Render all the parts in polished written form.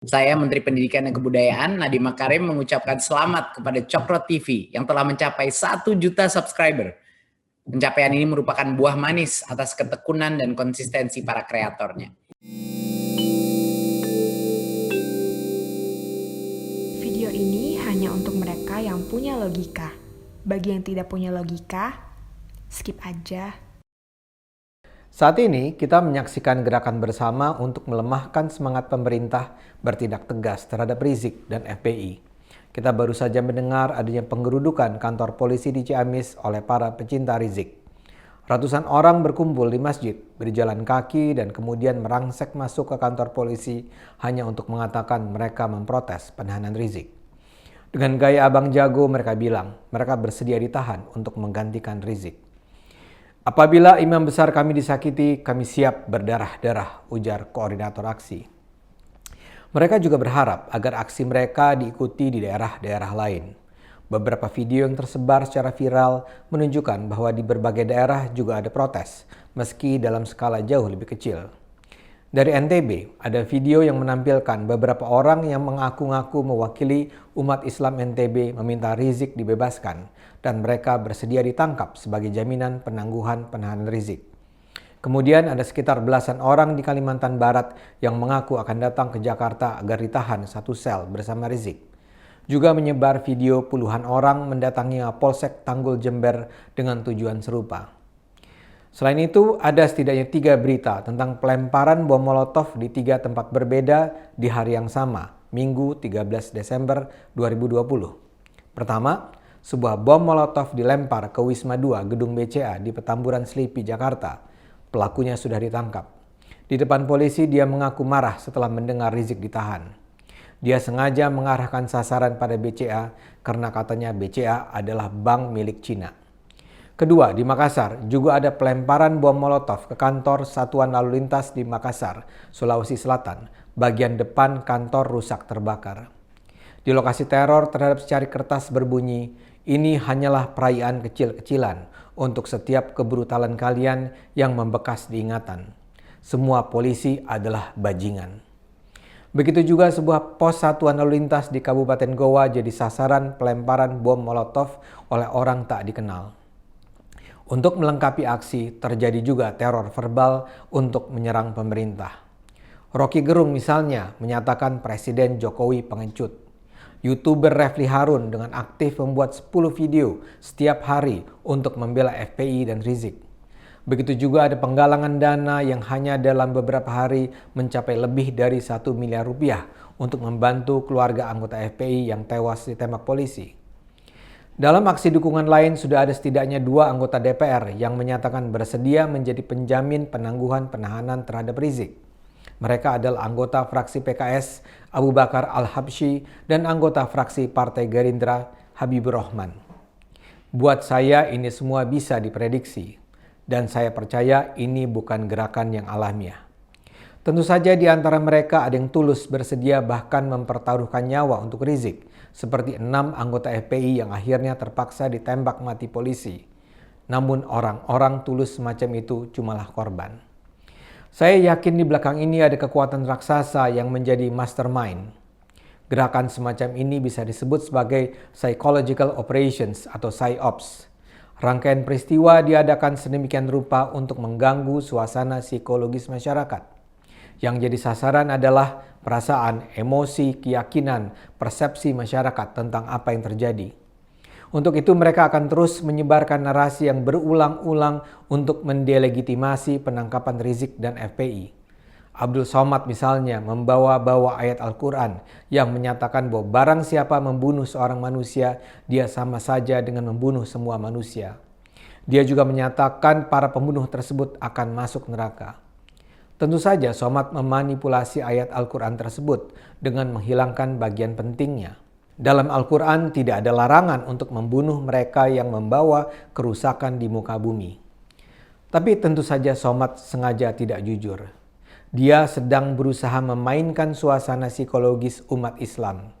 Saya Menteri Pendidikan dan Kebudayaan Nadiem Makarim mengucapkan selamat kepada Cokro TV yang telah mencapai 1 juta subscriber. Pencapaian ini merupakan buah manis atas ketekunan dan konsistensi para kreatornya. Video ini hanya untuk mereka yang punya logika. Bagi yang tidak punya logika, skip aja. Saat ini kita menyaksikan gerakan bersama untuk melemahkan semangat pemerintah bertindak tegas terhadap Rizik dan FPI. Kita baru saja mendengar adanya penggerudukan kantor polisi di Ciamis oleh para pecinta Rizik. Ratusan orang berkumpul di masjid, berjalan kaki dan kemudian merangsek masuk ke kantor polisi hanya untuk mengatakan mereka memprotes penahanan Rizik. Dengan gaya abang jago mereka bilang mereka bersedia ditahan untuk menggantikan Rizik. Apabila imam besar kami disakiti, kami siap berdarah-darah, ujar koordinator aksi. Mereka juga berharap agar aksi mereka diikuti di daerah-daerah lain. Beberapa video yang tersebar secara viral menunjukkan bahwa di berbagai daerah juga ada protes, meski dalam skala jauh lebih kecil. Dari NTB, ada video yang menampilkan beberapa orang yang mengaku-ngaku mewakili umat Islam NTB meminta Rizik dibebaskan dan mereka bersedia ditangkap sebagai jaminan penangguhan penahanan Rizik. Kemudian ada sekitar belasan orang di Kalimantan Barat yang mengaku akan datang ke Jakarta agar ditahan satu sel bersama Rizik. Juga menyebar video puluhan orang mendatangi Polsek Tanggul Jember dengan tujuan serupa. Selain itu, ada setidaknya 3 berita tentang pelemparan bom molotov di 3 tempat berbeda di hari yang sama, Minggu 13 Desember 2020. Pertama, sebuah bom molotov dilempar ke Wisma 2 Gedung BCA di Petamburan Selipi, Jakarta. Pelakunya sudah ditangkap. Di depan polisi, dia mengaku marah setelah mendengar Rizik ditahan. Dia sengaja mengarahkan sasaran pada BCA karena katanya BCA adalah bank milik Cina. Kedua, di Makassar juga ada pelemparan bom molotov ke kantor Satuan Lalu Lintas di Makassar, Sulawesi Selatan. Bagian depan kantor rusak terbakar. Di lokasi teror terhadap secari kertas berbunyi, "Ini hanyalah perayaan kecil-kecilan untuk setiap kebrutalan kalian yang membekas diingatan. Semua polisi adalah bajingan." Begitu juga sebuah pos Satuan Lalu Lintas di Kabupaten Goa jadi sasaran pelemparan bom molotov oleh orang tak dikenal. Untuk melengkapi aksi, terjadi juga teror verbal untuk menyerang pemerintah. Rocky Gerung misalnya menyatakan Presiden Jokowi pengecut. YouTuber Refli Harun dengan aktif membuat 10 video setiap hari untuk membela FPI dan Rizik. Begitu juga ada penggalangan dana yang hanya dalam beberapa hari mencapai lebih dari 1 miliar rupiah untuk membantu keluarga anggota FPI yang tewas ditembak polisi. Dalam aksi dukungan lain sudah ada setidaknya 2 anggota DPR yang menyatakan bersedia menjadi penjamin penangguhan penahanan terhadap Rizik. Mereka adalah anggota fraksi PKS Abu Bakar Al-Habsyi dan anggota fraksi Partai Gerindra Habibur Rahman. Buat saya ini semua bisa diprediksi dan saya percaya ini bukan gerakan yang alamiah. Tentu saja di antara mereka ada yang tulus bersedia bahkan mempertaruhkan nyawa untuk Rizik, seperti 6 anggota FPI yang akhirnya terpaksa ditembak mati polisi. Namun orang-orang tulus semacam itu cumalah korban. Saya yakin di belakang ini ada kekuatan raksasa yang menjadi mastermind. Gerakan semacam ini bisa disebut sebagai psychological operations atau PSYOPs. Rangkaian peristiwa diadakan sedemikian rupa untuk mengganggu suasana psikologis masyarakat. Yang jadi sasaran adalah perasaan, emosi, keyakinan, persepsi masyarakat tentang apa yang terjadi. Untuk itu mereka akan terus menyebarkan narasi yang berulang-ulang untuk mendelegitimasi penangkapan Rizik dan FPI. Abdul Somad misalnya membawa-bawa ayat Al-Quran yang menyatakan bahwa barang siapa membunuh seorang manusia, dia sama saja dengan membunuh semua manusia. Dia juga menyatakan para pembunuh tersebut akan masuk neraka. Tentu saja Somad memanipulasi ayat Al-Quran tersebut dengan menghilangkan bagian pentingnya. Dalam Al-Quran tidak ada larangan untuk membunuh mereka yang membawa kerusakan di muka bumi. Tapi tentu saja Somad sengaja tidak jujur. Dia sedang berusaha memainkan suasana psikologis umat Islam.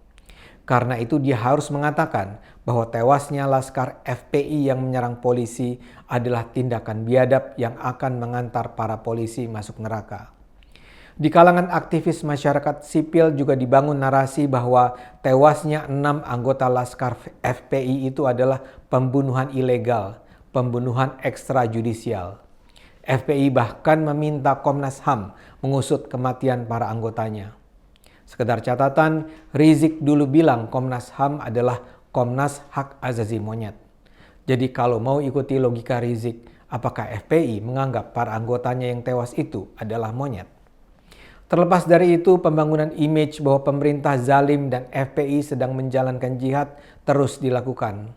Karena itu dia harus mengatakan bahwa tewasnya Laskar FPI yang menyerang polisi adalah tindakan biadab yang akan mengantar para polisi masuk neraka. Di kalangan aktivis masyarakat sipil juga dibangun narasi bahwa tewasnya 6 anggota Laskar FPI itu adalah pembunuhan ilegal, pembunuhan ekstrajudisial. FPI bahkan meminta Komnas HAM mengusut kematian para anggotanya. Sekedar catatan, Rizik dulu bilang Komnas HAM adalah Komnas Hak Asasi Monyet. Jadi kalau mau ikuti logika Rizik, apakah FPI menganggap para anggotanya yang tewas itu adalah monyet? Terlepas dari itu, pembangunan image bahwa pemerintah zalim dan FPI sedang menjalankan jihad terus dilakukan.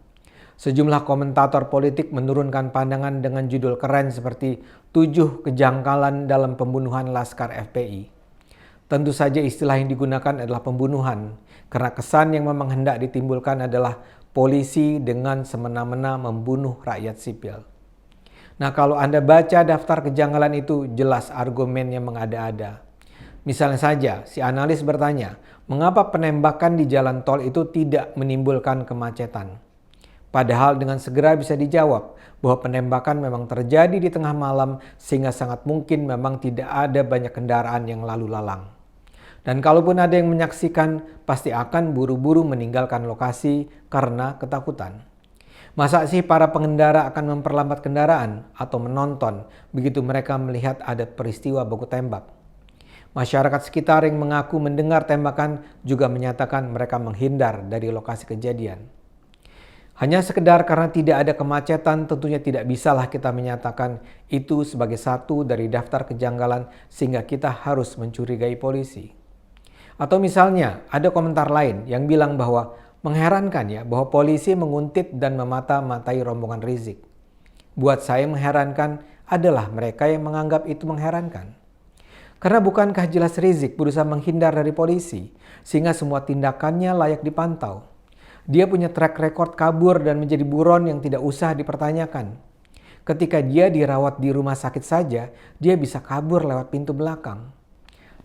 Sejumlah komentator politik menurunkan pandangan dengan judul keren seperti 7 kejanggalan dalam pembunuhan Laskar FPI. Tentu saja istilah yang digunakan adalah pembunuhan, karena kesan yang memang hendak ditimbulkan adalah polisi dengan semena-mena membunuh rakyat sipil. Nah, kalau Anda baca daftar kejanggalan itu, jelas argumennya mengada-ada. Misalnya saja, si analis bertanya, mengapa penembakan di jalan tol itu tidak menimbulkan kemacetan? Padahal dengan segera bisa dijawab bahwa penembakan memang terjadi di tengah malam sehingga sangat mungkin memang tidak ada banyak kendaraan yang lalu lalang. Dan kalaupun ada yang menyaksikan, pasti akan buru-buru meninggalkan lokasi karena ketakutan. Masa sih para pengendara akan memperlambat kendaraan atau menonton begitu mereka melihat ada peristiwa baku tembak? Masyarakat sekitar yang mengaku mendengar tembakan juga menyatakan mereka menghindar dari lokasi kejadian. Hanya sekedar karena tidak ada kemacetan, tentunya tidak bisalah kita menyatakan itu sebagai satu dari daftar kejanggalan sehingga kita harus mencurigai polisi. Atau misalnya ada komentar lain yang bilang bahwa mengherankan ya bahwa polisi menguntit dan memata-matai rombongan Rizik. Buat saya mengherankan adalah mereka yang menganggap itu mengherankan. Karena bukankah jelas Rizik berusaha menghindar dari polisi sehingga semua tindakannya layak dipantau. Dia punya track record kabur dan menjadi buron yang tidak usah dipertanyakan. Ketika dia dirawat di rumah sakit saja, dia bisa kabur lewat pintu belakang.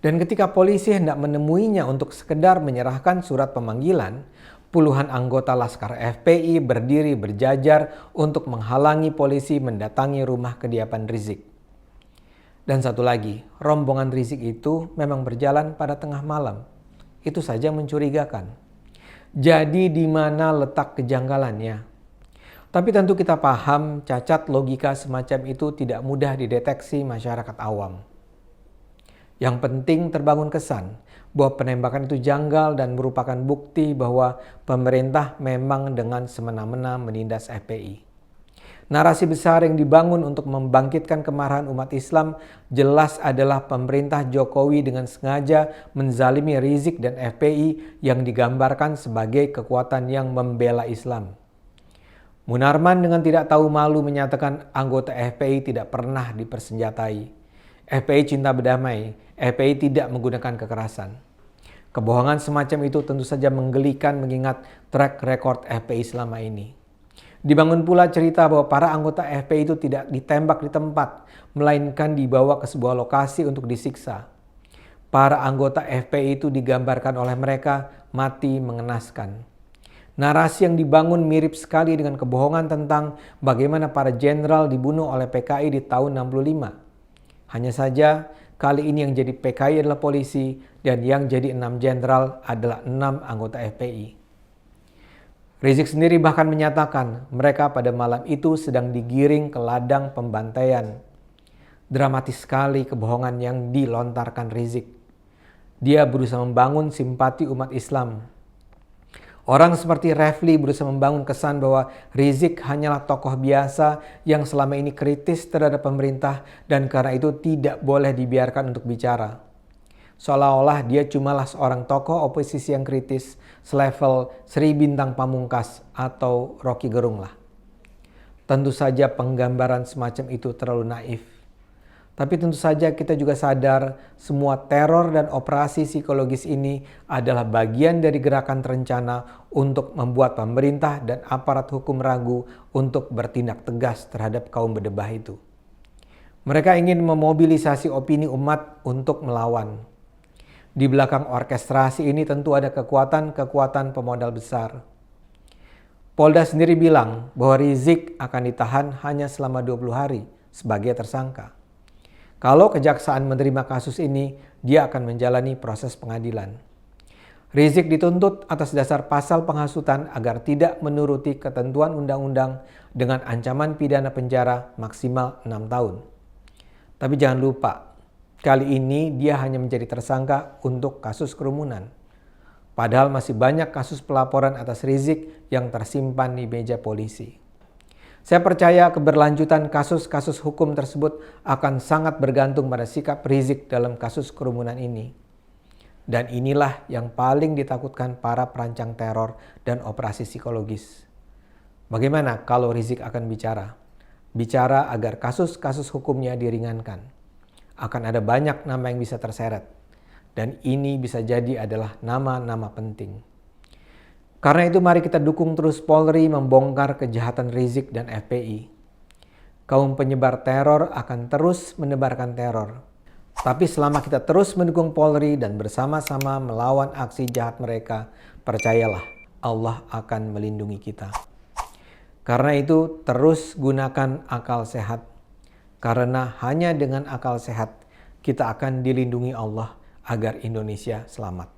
Dan ketika polisi hendak menemuinya untuk sekedar menyerahkan surat pemanggilan, puluhan anggota Laskar FPI berdiri berjajar untuk menghalangi polisi mendatangi rumah kediaman Rizik. Dan satu lagi, rombongan Rizik itu memang berjalan pada tengah malam. Itu saja mencurigakan. Jadi di mana letak kejanggalannya? Tapi tentu kita paham cacat logika semacam itu tidak mudah dideteksi masyarakat awam. Yang penting terbangun kesan bahwa penembakan itu janggal dan merupakan bukti bahwa pemerintah memang dengan semena-mena menindas FPI. Narasi besar yang dibangun untuk membangkitkan kemarahan umat Islam jelas adalah pemerintah Jokowi dengan sengaja menzalimi Rizik dan FPI yang digambarkan sebagai kekuatan yang membela Islam. Munarman dengan tidak tahu malu menyatakan anggota FPI tidak pernah dipersenjatai. FPI cinta berdamai, FPI tidak menggunakan kekerasan. Kebohongan semacam itu tentu saja menggelikan mengingat track record FPI selama ini. Dibangun pula cerita bahwa para anggota FPI itu tidak ditembak di tempat, melainkan dibawa ke sebuah lokasi untuk disiksa. Para anggota FPI itu digambarkan oleh mereka mati mengenaskan. Narasi yang dibangun mirip sekali dengan kebohongan tentang bagaimana para jenderal dibunuh oleh PKI di tahun 65. Hanya saja kali ini yang jadi PKI adalah polisi dan yang jadi 6 jenderal adalah 6 anggota FPI. Rizik sendiri bahkan menyatakan mereka pada malam itu sedang digiring ke ladang pembantaian. Dramatis sekali kebohongan yang dilontarkan Rizik. Dia berusaha membangun simpati umat Islam. Orang seperti Refli berusaha membangun kesan bahwa Rizik hanyalah tokoh biasa yang selama ini kritis terhadap pemerintah dan karena itu tidak boleh dibiarkan untuk bicara. Seolah-olah dia cumalah seorang tokoh oposisi yang kritis selevel Sri Bintang Pamungkas atau Rocky Gerung lah. Tentu saja penggambaran semacam itu terlalu naif. Tapi tentu saja kita juga sadar semua teror dan operasi psikologis ini adalah bagian dari gerakan terencana untuk membuat pemerintah dan aparat hukum ragu untuk bertindak tegas terhadap kaum berdebah itu. Mereka ingin memobilisasi opini umat untuk melawan. Di belakang orkestrasi ini tentu ada kekuatan-kekuatan pemodal besar. Polda sendiri bilang bahwa Rizik akan ditahan hanya selama 20 hari sebagai tersangka. Kalau kejaksaan menerima kasus ini, dia akan menjalani proses pengadilan. Rizik dituntut atas dasar pasal penghasutan agar tidak menuruti ketentuan undang-undang dengan ancaman pidana penjara maksimal 6 tahun. Tapi jangan lupa, kali ini dia hanya menjadi tersangka untuk kasus kerumunan. Padahal masih banyak kasus pelaporan atas Rizik yang tersimpan di meja polisi. Saya percaya keberlanjutan kasus-kasus hukum tersebut akan sangat bergantung pada sikap Rizik dalam kasus kerumunan ini. Dan inilah yang paling ditakutkan para perancang teror dan operasi psikologis. Bagaimana kalau Rizik akan bicara? Bicara agar kasus-kasus hukumnya diringankan. Akan ada banyak nama yang bisa terseret. Dan ini bisa jadi adalah nama-nama penting. Karena itu mari kita dukung terus Polri membongkar kejahatan Rizik dan FPI. Kaum penyebar teror akan terus menebarkan teror. Tapi selama kita terus mendukung Polri dan bersama-sama melawan aksi jahat mereka, percayalah Allah akan melindungi kita. Karena itu terus gunakan akal sehat. Karena hanya dengan akal sehat kita akan dilindungi Allah agar Indonesia selamat.